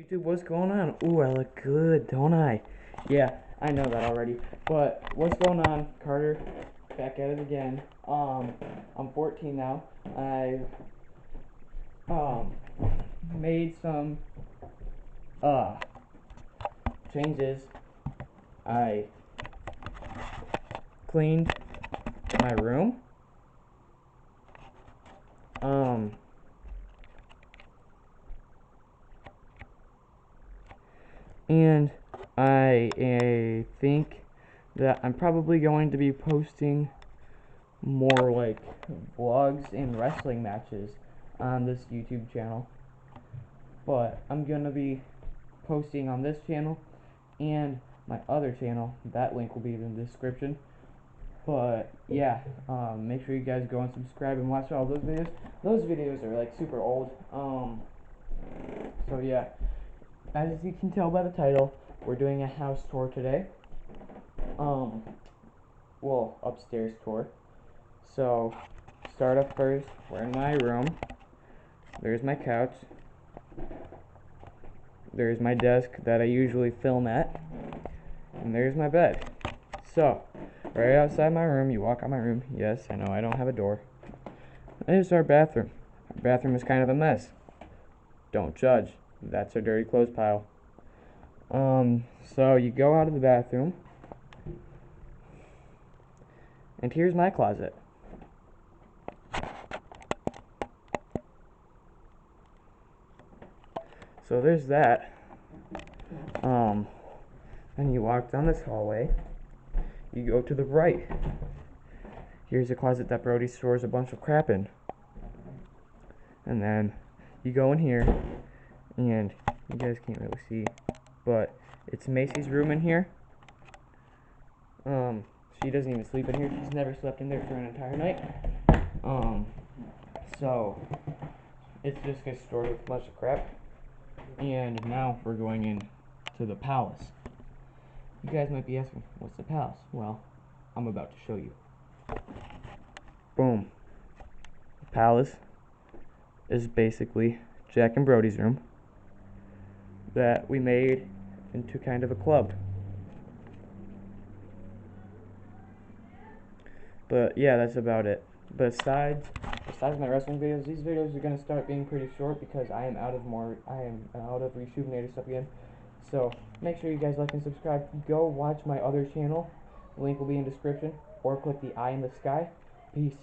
YouTube, what's going on? Ooh, I look good, don't I? Yeah, I know that already. But what's going on, Carter? Back at it again. I'm 14 now. I've made some changes. I cleaned my room. And I think that I'm probably going to be posting more like vlogs and wrestling matches on this YouTube channel. But I'm gonna be posting on this channel and my other channel. That link will be in the description. But yeah, make sure you guys go and subscribe and watch all those videos. Those videos are like super old. So yeah, as you can tell by the title, we're doing a house tour today. Well, upstairs tour. So, start up first. We're in my room. There's my couch. There's my desk that I usually film at. And there's my bed. So, right outside my room, you walk out my room. Yes, I know I don't have a door. There's our bathroom. Our bathroom is kind of a mess. Don't judge. That's our dirty clothes pile. So you go out of the bathroom. And here's my closet. So there's that. Then you walk down this hallway. You go to the right. Here's a closet that Brody stores a bunch of crap in. And then you go in here, and you guys can't really see, but it's Macy's room in here. She doesn't even sleep in here. She's never slept in there for an entire night. So it's just gets stored with a bunch of crap. And now we're going in to the palace. You guys might be asking, what's the palace? Well, I'm about to show you. Boom. The palace is basically Jack and Brody's room that we made into kind of a club. But yeah, that's about it. Besides my wrestling videos, these videos are gonna start being pretty short because I am out of Reshootinator stuff again. So make sure you guys like and subscribe. Go watch my other channel. The link will be in the description, or click the eye in the sky. Peace.